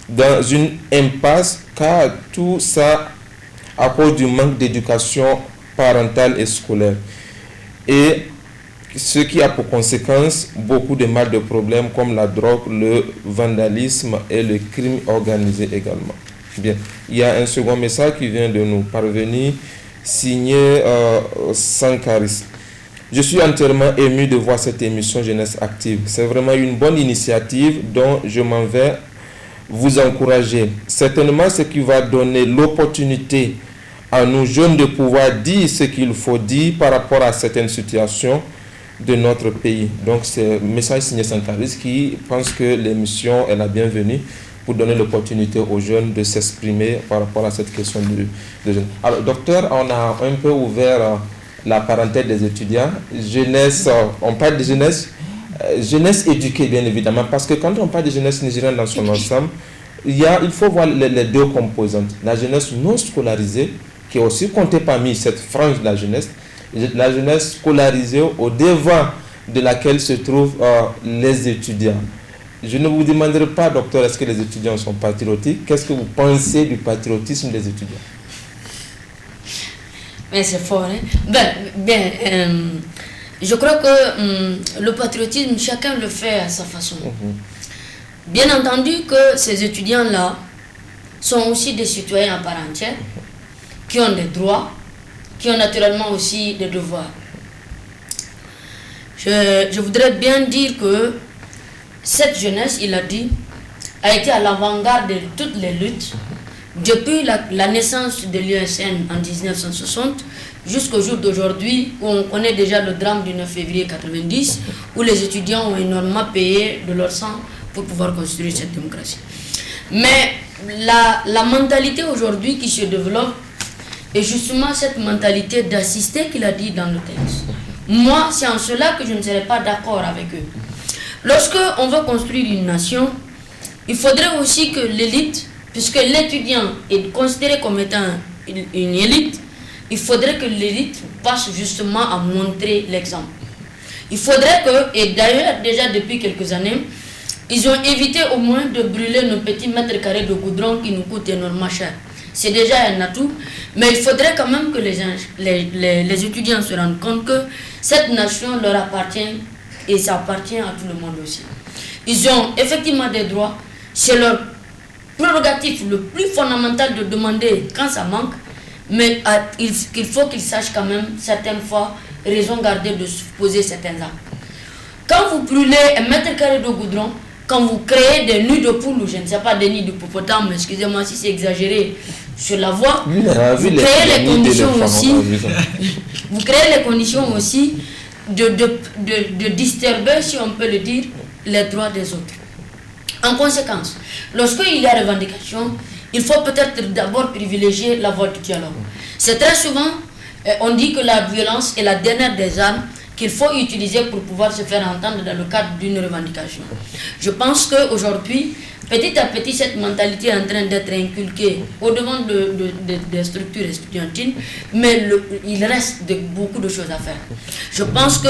dans une impasse car tout ça à cause du manque d'éducation parentale et scolaire. Et ce qui a pour conséquence beaucoup de mal de problèmes comme la drogue, le vandalisme et le crime organisé également. Bien, il y a un second message qui vient de nous parvenir, signé Sankaris. Je suis entièrement ému de voir cette émission Jeunesse Active. C'est vraiment une bonne initiative dont je m'en vais vous encourager. Certainement, ce qui va donner l'opportunité à nous jeunes de pouvoir dire ce qu'il faut dire par rapport à certaines situations de notre pays. Donc, c'est un message signé Sankaris qui pense que l'émission est la bienvenue pour donner l'opportunité aux jeunes de s'exprimer par rapport à cette question de jeunes. Alors, docteur, on a un peu ouvert la parenthèse des étudiants. Jeunesse, on parle de jeunesse, jeunesse éduquée bien évidemment, parce que quand on parle de jeunesse nigérienne dans son ensemble, il faut voir les deux composantes. La jeunesse non scolarisée qui est aussi compté parmi cette frange de la jeunesse scolarisée au devant de laquelle se trouvent les étudiants. Je ne vous demanderai pas, docteur, est-ce que les étudiants sont patriotiques? Qu'est-ce que vous pensez du patriotisme des étudiants? Mais c'est fort, hein? Je crois que le patriotisme, chacun le fait à sa façon. Bien entendu que ces étudiants-là sont aussi des citoyens à part entière, qui ont des droits, qui ont naturellement aussi des devoirs. Je voudrais bien dire que cette jeunesse, il a dit, a été à l'avant-garde de toutes les luttes, depuis la naissance de l'USN en 1960 jusqu'au jour d'aujourd'hui, où on connaît déjà le drame du 9 février 1990, où les étudiants ont énormément payé de leur sang pour pouvoir construire cette démocratie. Mais la mentalité aujourd'hui qui se développe est justement cette mentalité d'assister qu'il a dit dans le texte. Moi, c'est en cela que je ne serais pas d'accord avec eux. Lorsque on veut construire une nation, il faudrait aussi que l'élite, puisque l'étudiant est considéré comme étant une élite, il faudrait que l'élite passe justement à montrer l'exemple. Il faudrait que, et d'ailleurs déjà depuis quelques années, ils ont évité au moins de brûler nos petits mètres carrés de goudron qui nous coûtent énormément cher. C'est déjà un atout, mais il faudrait quand même que les étudiants se rendent compte que cette nation leur appartient et ça appartient à tout le monde aussi. Ils ont effectivement des droits, c'est leur prérogative le plus fondamental de demander quand ça manque, mais il faut qu'ils sachent quand même certaines fois raison garder de se poser certains actes. Quand vous brûlez un mètre carré de goudron, quand vous créez des nids de poules, ou je ne sais pas, des nids de hippopotame, excusez-moi si c'est exagéré sur la voie, vous créez les conditions aussi, vous créez les conditions aussi de disturber, si on peut le dire, les droits des autres. En conséquence, lorsqu'il y a revendication, il faut peut-être d'abord privilégier la voie du dialogue. C'est très souvent, on dit que la violence est la dernière des armes qu'il faut utiliser pour pouvoir se faire entendre dans le cadre d'une revendication. Je pense qu'aujourd'hui, petit à petit, cette mentalité est en train d'être inculquée au-devant des structures estudiantines, mais il reste beaucoup de choses à faire. Je pense que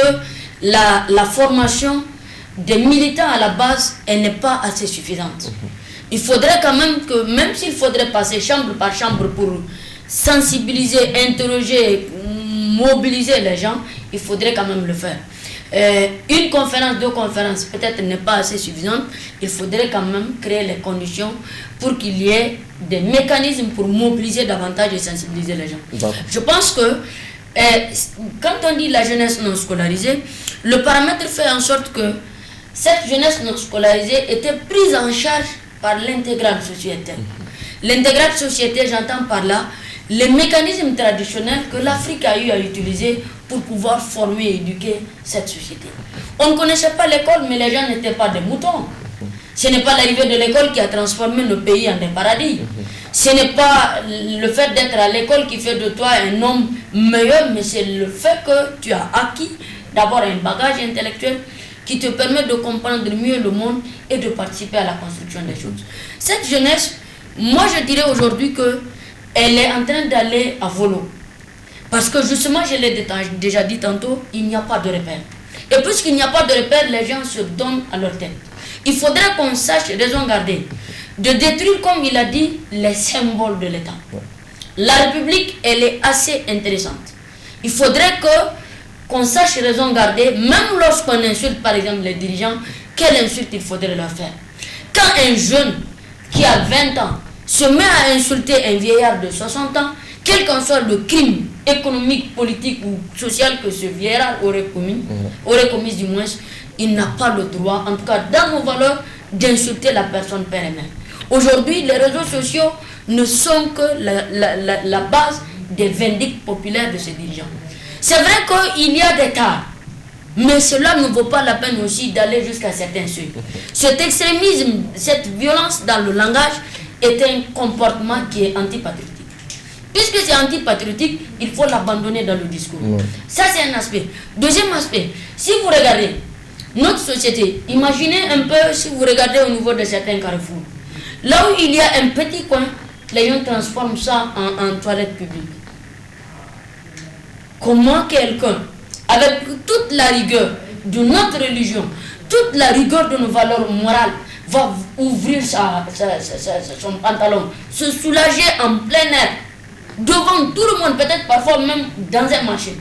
la formation des militants à la base, elle n'est pas assez suffisante. Il faudrait quand même s'il faudrait passer chambre par chambre pour sensibiliser, interroger, mobiliser les gens, il faudrait quand même le faire. Une conférence, deux conférences, peut-être n'est pas assez suffisante. Il faudrait quand même créer les conditions pour qu'il y ait des mécanismes pour mobiliser davantage et sensibiliser les gens. Je pense que quand on dit la jeunesse non scolarisée, le paramètre fait en sorte que cette jeunesse non scolarisée était prise en charge par l'intégrale société. L'intégrale société, j'entends par là les mécanismes traditionnels que l'Afrique a eu à utiliser pour pouvoir former et éduquer cette société. On ne connaissait pas l'école, mais les gens n'étaient pas des moutons. Ce n'est pas l'arrivée de l'école qui a transformé nos pays en des paradis. Ce n'est pas le fait d'être à l'école qui fait de toi un homme meilleur, mais c'est le fait que tu as acquis d'abord un bagage intellectuel qui te permet de comprendre mieux le monde et de participer à la construction des choses. Cette jeunesse, moi je dirais aujourd'hui qu'elle est en train d'aller à volo. Parce que justement, je l'ai déjà dit tantôt, il n'y a pas de repère. Et puisqu'il n'y a pas de repère, les gens se donnent à leur tête. Il faudrait qu'on sache, raison garder, de détruire, comme il a dit, les symboles de l'État. La République, elle est assez intéressante. Il faudrait qu'on sache raison garder, même lorsqu'on insulte par exemple les dirigeants, quelle insulte il faudrait leur faire. Quand un jeune qui a 20 ans se met à insulter un vieillard de 60 ans, quel qu'en soit le crime économique, politique ou social que ce vieillard aurait commis du moins, il n'a pas le droit, en tout cas dans nos valeurs, d'insulter la personne père et mère. Aujourd'hui, les réseaux sociaux ne sont que la base des vindictes populaires de ces dirigeants. C'est vrai qu'il y a des cas, mais cela ne vaut pas la peine aussi d'aller jusqu'à certains seuils. Cet extrémisme, cette violence dans le langage est un comportement qui est antipatriotique. Puisque c'est antipatriotique, il faut l'abandonner dans le discours. Ça, c'est un aspect. Deuxième aspect, si vous regardez notre société, imaginez un peu si vous regardez au niveau de certains carrefours. Là où il y a un petit coin, les gens transforment ça en toilette publique. comment quelqu'un, avec toute la rigueur de notre religion, toute la rigueur de nos valeurs morales, va ouvrir son pantalon, se soulager en plein air, devant tout le monde, peut-être parfois même dans un marché.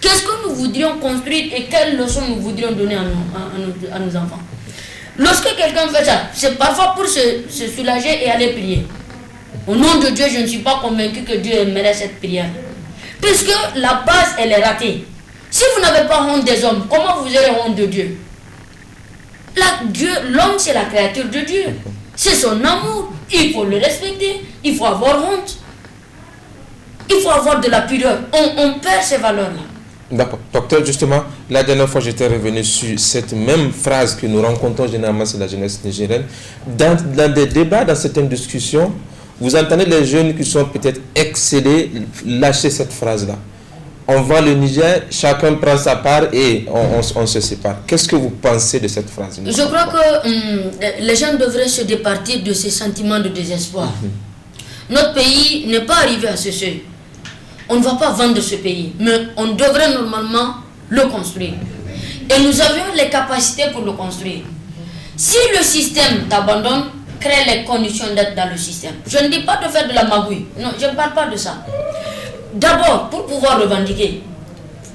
Qu'est-ce que nous voudrions construire et quelles leçons nous voudrions donner à nos enfants? Lorsque quelqu'un fait ça, c'est parfois pour se soulager et aller prier. Au nom de Dieu, je ne suis pas convaincu que Dieu aimerait cette prière. Puisque la base, elle est ratée. Si vous n'avez pas honte des hommes, comment vous aurez honte de Dieu? L'homme, c'est la créature de Dieu. C'est son amour. Il faut le respecter. Il faut avoir honte. Il faut avoir de la pudeur. On perd ces valeurs-là. D'accord. Docteur, justement, la dernière fois, j'étais revenu sur cette même phrase que nous rencontrons généralement sur la jeunesse nigérienne. Dans des débats, dans certaines discussions, vous entendez les jeunes qui sont peut-être excellés lâcher cette phrase-là. On va le Niger, chacun prend sa part et on se sépare. Qu'est-ce que vous pensez de cette phrase? Je crois que les gens devraient se départir de ces sentiments de désespoir. Notre pays n'est pas arrivé à ce seuil. On ne va pas vendre ce pays, mais on devrait normalement le construire. Et nous avions les capacités pour le construire. Si le système t'abandonne, crée les conditions d'être dans le système. Je ne dis pas de faire de la magouille. Non, je ne parle pas de ça. D'abord, pour pouvoir revendiquer,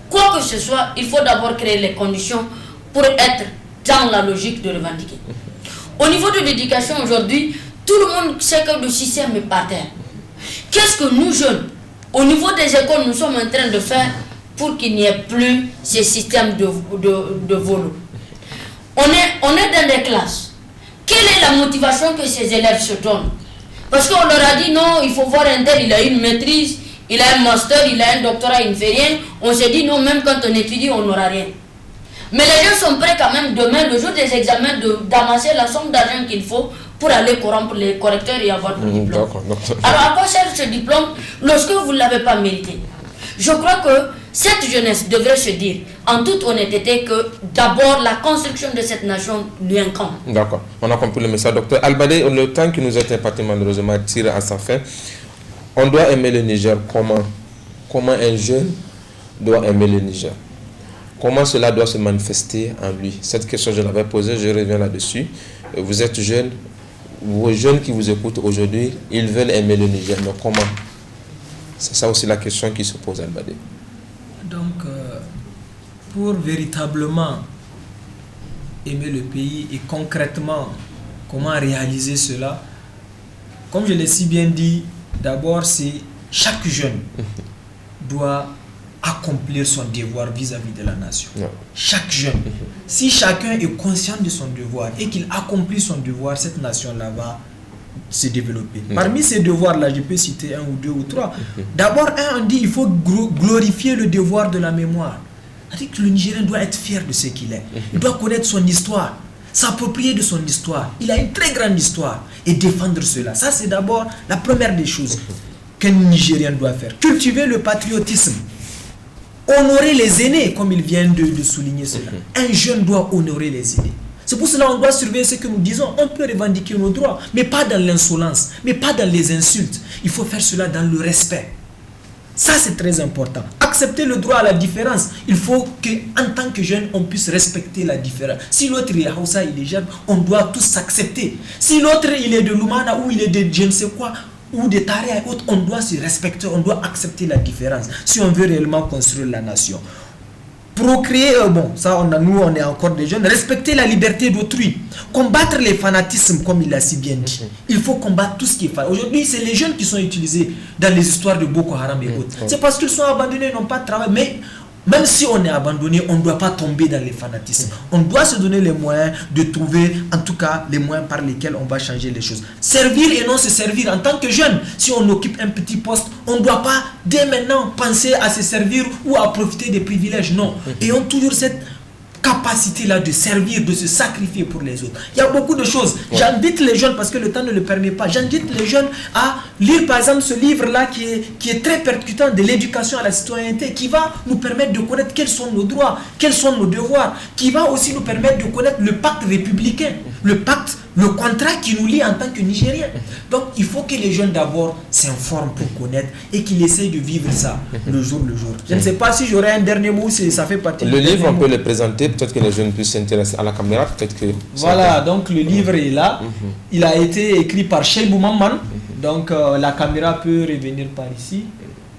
quoi que ce soit, il faut d'abord créer les conditions pour être dans la logique de revendiquer. Au niveau de l'éducation aujourd'hui, tout le monde sait que le système est par terre. Qu'est-ce que nous jeunes, au niveau des écoles, nous sommes en train de faire pour qu'il n'y ait plus ces systèmes de volo? On est dans des classes. Quelle est la motivation que ces élèves se donnent? Parce qu'on leur a dit non, il faut voir un tel, il a une maîtrise, il a un master, il a un doctorat, il ne fait rien. On se dit non, même quand on étudie, on n'aura rien. Mais les gens sont prêts quand même demain, le jour des examens, d'amasser la somme d'argent qu'il faut pour aller corrompre les correcteurs et avoir le diplôme. Alors à quoi sert ce diplôme lorsque vous ne l'avez pas mérité? Je crois que cette jeunesse devrait se dire, en toute honnêteté, que d'abord la construction de cette nation lui incombe. D'accord, on a compris le message. Docteur Albadé, le temps qui nous est imparti malheureusement tire à sa fin. On doit aimer le Niger comment? Comment un jeune doit aimer le Niger? Comment cela doit se manifester en lui? Cette question, je l'avais posée, je reviens là-dessus. Vous êtes jeune, vos jeunes qui vous écoutent aujourd'hui, ils veulent aimer le Niger, mais comment? C'est ça aussi la question qui se pose, Albadé. Donc, pour véritablement aimer le pays et concrètement, comment réaliser cela? Comme je l'ai si bien dit, d'abord, c'est chaque jeune doit accomplir son devoir vis-à-vis de la nation. Chaque jeune. Si chacun est conscient de son devoir et qu'il accomplit son devoir, cette nation-là va se développer. Parmi ces devoirs-là, je peux citer un ou deux ou trois. D'abord, on dit qu'il faut glorifier le devoir de la mémoire. C'est-à-dire que le Nigérien doit être fier de ce qu'il est. Il doit connaître son histoire, s'approprier de son histoire. Il a une très grande histoire et défendre cela. Ça, c'est d'abord la première des choses qu'un Nigérien doit faire. Cultiver le patriotisme. Honorer les aînés, comme il vient de souligner cela. Un jeune doit honorer les aînés. C'est pour cela qu'on doit surveiller ce que nous disons. On peut revendiquer nos droits, mais pas dans l'insolence, mais pas dans les insultes. Il faut faire cela dans le respect. Ça, c'est très important. Accepter le droit à la différence. Il faut qu'en tant que jeune, on puisse respecter la différence. Si l'autre est Hausa, il est jeune, on doit tous s'accepter. Si l'autre, il est de Lumana ou il est de je ne sais quoi, ou des Tarea et autres, on doit se respecter, on doit accepter la différence si on veut réellement construire la nation. Procréer, bon, ça, nous, on est encore des jeunes. Respecter la liberté d'autrui. Combattre les fanatismes, comme il l'a si bien dit. Il faut combattre tout ce qui est fanatisme. Aujourd'hui, c'est les jeunes qui sont utilisés dans les histoires de Boko Haram et autres. C'est parce qu'ils sont abandonnés, ils n'ont pas de travail. Mais même si on est abandonné, on ne doit pas tomber dans les fanatismes. On doit se donner les moyens de trouver, en tout cas, les moyens par lesquels on va changer les choses. Servir et non se servir. En tant que jeune, si on occupe un petit poste, on ne doit pas, dès maintenant, penser à se servir ou à profiter des privilèges. Non. Ayons toujours cette capacité-là de servir, de se sacrifier pour les autres. Il y a beaucoup de choses. J'invite les jeunes, parce que le temps ne le permet pas, j'invite les jeunes à lire par exemple ce livre-là qui est très percutant, de l'éducation à la citoyenneté, qui va nous permettre de connaître quels sont nos droits, quels sont nos devoirs, qui va aussi nous permettre de connaître le pacte républicain. le pacte, le contrat qui nous lie en tant que Nigériens. Donc il faut que les jeunes d'abord s'informent pour connaître et qu'ils essayent de vivre ça le jour le jour. Je ne sais pas si j'aurais un dernier mot, ça fait partie le livre, on peut le présenter, peut-être que les jeunes puissent s'intéresser à la caméra, peut-être que... Voilà, donc le livre est là. Il a été écrit par Cheibou Mamman. Donc la caméra peut revenir par ici.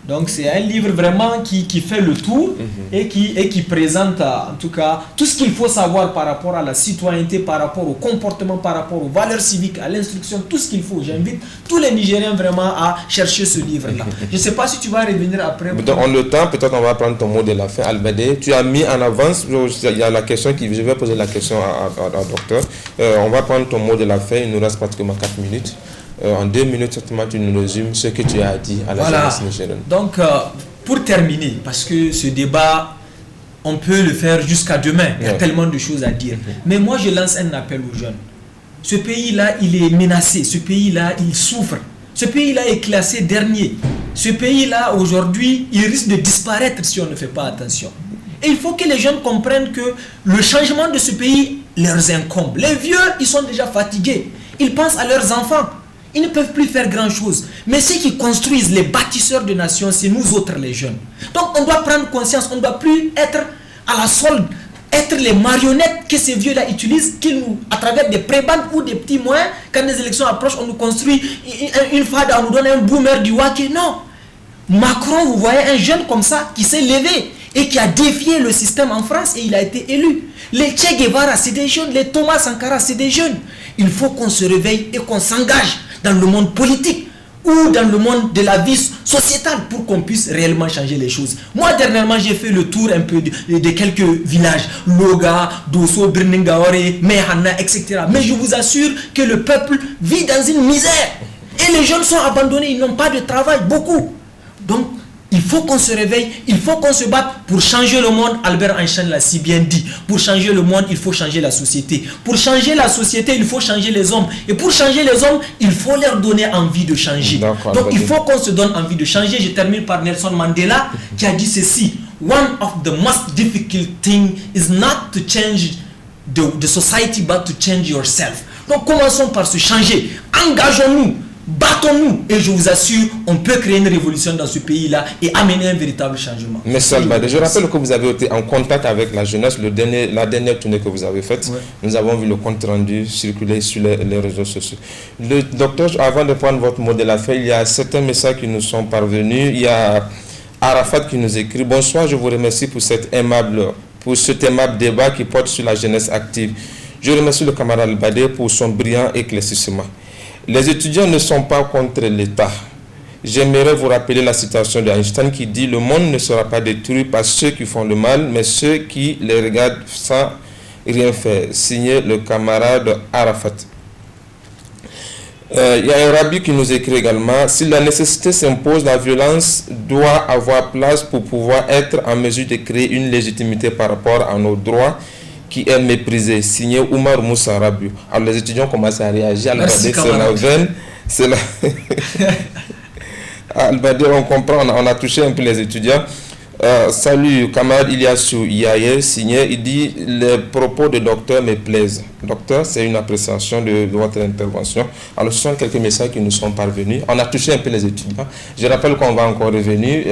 Donc c'est un livre vraiment qui fait le tour et qui présente en tout cas tout ce qu'il faut savoir par rapport à la citoyenneté, par rapport au comportement, par rapport aux valeurs civiques, à l'instruction, tout ce qu'il faut. J'invite tous les Nigériens vraiment à chercher ce livre-là. Je ne sais pas si tu vas revenir après. En le temps, peut-être on va prendre ton mot de la fin. Albadé, tu as mis en avance, il y a la question je vais poser la question à docteur. On va prendre ton mot de la fin, il nous reste pratiquement 4 minutes. En 2 minutes, certainement, tu nous résumes ce que tu as dit à la jeunesse nigérienne. Donc, pour terminer, parce que ce débat, on peut le faire jusqu'à demain. Il y a tellement de choses à dire. Mais moi, je lance un appel aux jeunes. Ce pays-là, il est menacé. Ce pays-là, il souffre. Ce pays-là est classé dernier. Ce pays-là, aujourd'hui, il risque de disparaître si on ne fait pas attention. Et il faut que les jeunes comprennent que le changement de ce pays leur incombe. Les vieux, ils sont déjà fatigués. Ils pensent à leurs enfants. Ils ne peuvent plus faire grand-chose. Mais ceux qui construisent, les bâtisseurs de nations, c'est nous autres les jeunes. Donc on doit prendre conscience, on ne doit plus être à la solde, être les marionnettes que ces vieux-là utilisent, qu'ils nous, à travers des prébandes ou des petits moyens, quand les élections approchent, on nous construit une fada, on nous donne un boomer du Waké. Non. Macron, vous voyez un jeune comme ça qui s'est levé et qui a défié le système en France et il a été élu. Les Che Guevara, c'est des jeunes, les Thomas Sankara, c'est des jeunes. Il faut qu'on se réveille et qu'on s'engage dans le monde politique ou dans le monde de la vie sociétale pour qu'on puisse réellement changer les choses. Moi, dernièrement, j'ai fait le tour un peu de quelques villages, Loga, Dosso, Birningaore, Mehana, etc. Mais je vous assure que le peuple vit dans une misère. Et les jeunes sont abandonnés, ils n'ont pas de travail, beaucoup. Donc, il faut qu'on se réveille, il faut qu'on se batte pour changer le monde. Albert Einstein l'a si bien dit. Pour changer le monde, il faut changer la société. Pour changer la société, il faut changer les hommes. Et pour changer les hommes, il faut leur donner envie de changer. Donc il faut qu'on se donne envie de changer. Je termine par Nelson Mandela qui a dit ceci. One of the most difficult things is not to change the society but to change yourself. Donc commençons par se changer. Engageons-nous. Battons-nous et je vous assure, on peut créer une révolution dans ce pays-là et amener un véritable changement. Monsieur Albadé, je rappelle que vous avez été en contact avec la jeunesse, la dernière tournée que vous avez faite. Ouais. Nous avons vu le compte rendu circuler sur les réseaux sociaux. Le docteur, avant de prendre votre mot de la fin, il y a certains messages qui nous sont parvenus. Il y a Arafat qui nous écrit: bonsoir, je vous remercie pour cet aimable débat qui porte sur la jeunesse active. Je remercie le camarade Albadé pour son brillant éclaircissement. Les étudiants ne sont pas contre l'État. J'aimerais vous rappeler la citation d'Einstein qui dit: le monde ne sera pas détruit par ceux qui font le mal, mais ceux qui les regardent sans rien faire. Signé le camarade Arafat. Il y a un rabbi qui nous écrit également: si la nécessité s'impose, la violence doit avoir place pour pouvoir être en mesure de créer une légitimité par rapport à nos droits qui est méprisé. Signé Oumar Moussa Rabiou. Alors les étudiants commencent à réagir. Albadé, c'est la veine. C'est la... Albadé, on comprend, on a touché un peu les étudiants. Salut, camarade Iliassou Yaye, signé, il dit: les propos de docteur me plaisent. Docteur, c'est une appréciation de votre intervention. Alors ce sont quelques messages qui nous sont parvenus. On a touché un peu les étudiants. Je rappelle qu'on va encore revenir.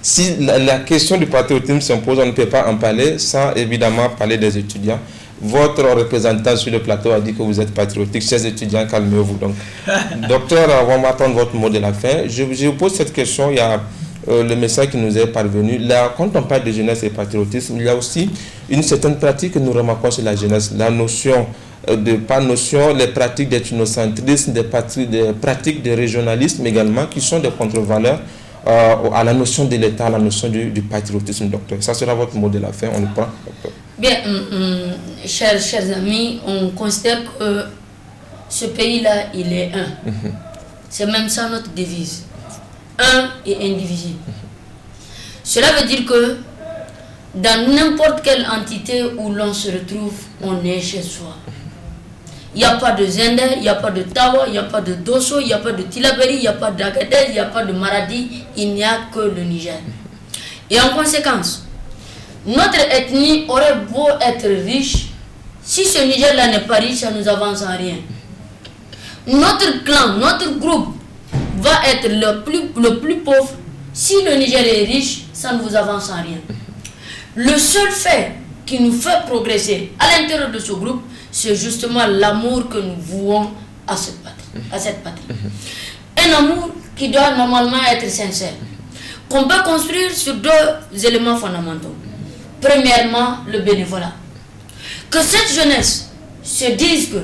Si la question du patriotisme s'impose, on ne peut pas en parler sans évidemment parler des étudiants. Votre représentant sur le plateau a dit que vous êtes patriotique. Chers étudiants, calmez-vous. Donc, docteur, on va attendre votre mot de la fin. Je vous pose cette question. Il y a le message qui nous est parvenu. Là, quand on parle de jeunesse et patriotisme, il y a aussi une certaine pratique que nous remarquons sur la jeunesse. La notion les pratiques d'ethnocentrisme, des pratiques de régionalisme également, qui sont des contre-valeurs à la notion de l'État, à la notion du patriotisme, docteur. Ça sera votre mot de la fin. On le prend, docteur. Bien, chers amis, on considère que ce pays-là, il est un. C'est même ça notre devise. Un et indivisible. Cela veut dire que dans n'importe quelle entité où l'on se retrouve, on est chez soi. Il n'y a pas de Zender, il n'y a pas de Tawa, il n'y a pas de Dosso, il n'y a pas de Tilaberi, il n'y a pas d'Agadez, il n'y a pas de Maradi, il n'y a que le Niger. Et en conséquence, notre ethnie aurait beau être riche, Si ce Niger-là n'est pas riche, ça ne nous avance en rien. Notre clan, notre groupe va être le plus pauvre. Si le Niger est riche, ça ne vous avance en rien. Le seul fait qui nous fait progresser à l'intérieur de ce groupe, c'est justement l'amour que nous vouons à cette patrie. Un amour qui doit normalement être sincère, qu'on peut construire sur deux éléments fondamentaux. Premièrement, le bénévolat. Que cette jeunesse se dise que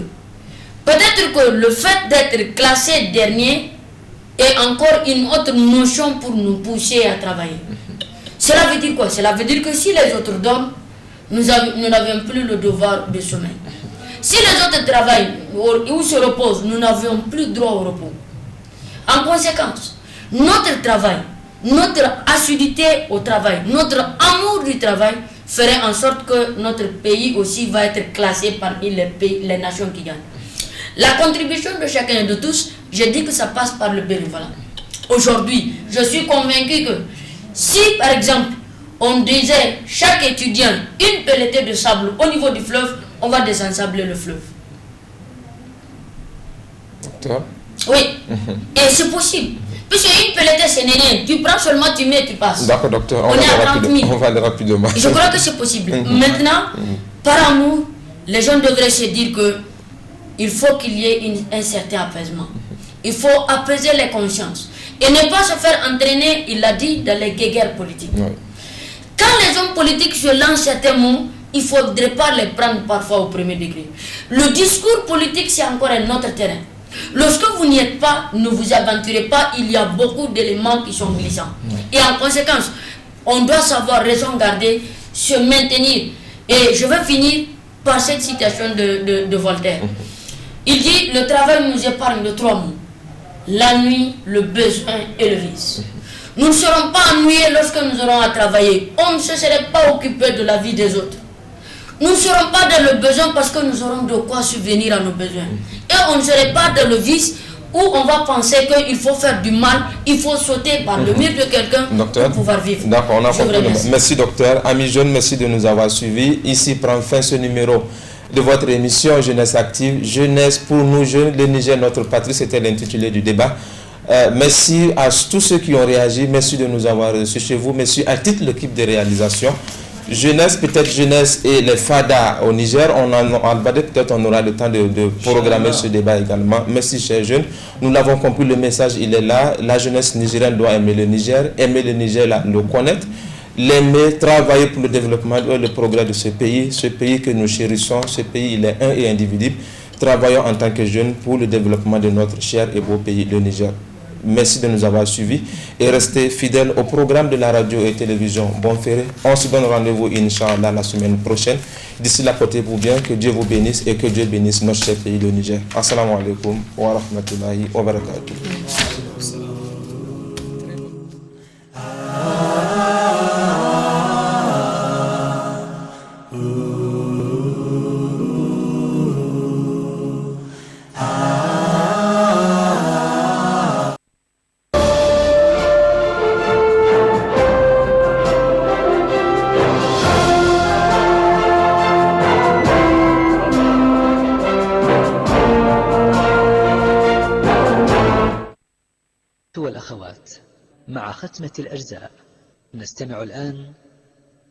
peut-être que le fait d'être classé dernier est encore une autre notion pour nous pousser à travailler. Cela veut dire quoi? Cela veut dire que si les autres dorment, nous n'avions plus le devoir de sommeil. Si les autres travaillent ou se reposent, nous n'avions plus droit au repos. En conséquence, notre travail, notre assiduité au travail, notre amour du travail ferait en sorte que notre pays aussi va être classé parmi les nations qui gagnent. La contribution de chacun et de tous, je dis que ça passe par le bénévolat. Aujourd'hui, je suis convaincu que si par exemple on disait chaque étudiant une pelletée de sable au niveau du fleuve, on va désensabler le fleuve. Docteur? Oui, et c'est possible. Puisque une pelletée, ce n'est rien. Tu prends seulement, tu mets, tu passes. D'accord, docteur. On est à 30 000. On va aller rapidement. Je crois que c'est possible. Maintenant, par amour, les gens devraient se dire que il faut qu'il y ait un certain apaisement. Il faut apaiser les consciences. Et ne pas se faire entraîner, il l'a dit, dans les guéguerres politiques. Oui. Quand les hommes politiques se lancent certains mots, il ne faudrait pas les prendre parfois au premier degré. Le discours politique, c'est encore un autre terrain. Lorsque vous n'y êtes pas, ne vous aventurez pas, il y a beaucoup d'éléments qui sont glissants. Et en conséquence, on doit savoir raison garder, se maintenir. Et je vais finir par cette citation de Voltaire. Il dit, le travail nous épargne de trois mots: la nuit, le besoin et le vice. Nous ne serons pas ennuyés lorsque nous aurons à travailler. On ne se serait pas occupé de la vie des autres. Nous ne serons pas dans le besoin parce que nous aurons de quoi subvenir à nos besoins. Et on ne serait pas dans le vice où on va penser qu'il faut faire du mal, il faut sauter par le mur de quelqu'un pour pouvoir vivre. D'accord, on a compris. Merci. Merci docteur. Amis jeunes, merci de nous avoir suivis. Ici prend fin ce numéro de votre émission Jeunesse Active. Jeunesse pour nous jeunes, le Niger, notre patrie, c'était l'intitulé du débat. Merci à tous ceux qui ont réagi. Merci de nous avoir reçus chez vous. Merci à toute l'équipe de réalisation. Jeunesse, peut-être jeunesse et les FADA au Niger, peut-être on aura le temps de programmer ce débat également. Merci chers jeunes, nous l'avons compris, le message il est là, la jeunesse nigérienne doit aimer le Niger là, le connaître, l'aimer, travailler pour le développement et le progrès de ce pays que nous chérissons, ce pays il est un et indivisible. Travaillons en tant que jeunes pour le développement de notre cher et beau pays, le Niger. Merci de nous avoir suivis et restez fidèles au programme de la radio et télévision Bonferré. On se donne rendez-vous, Inch'Allah, la semaine prochaine. D'ici là, portez-vous bien, que Dieu vous bénisse et que Dieu bénisse notre cher pays, le Niger. Assalamu alaikum wa rahmatullahi wa barakatuh. والأخوات، مع ختمة الأجزاء نستمع الآن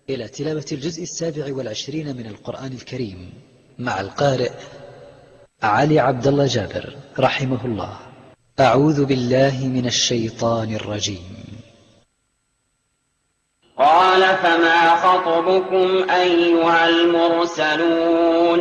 إلى تلاوة الجزء 27 من القرآن الكريم مع القارئ علي عبد الله جابر رحمه الله. أعوذ بالله من الشيطان الرجيم. قال فما خطبكم أيها المرسلون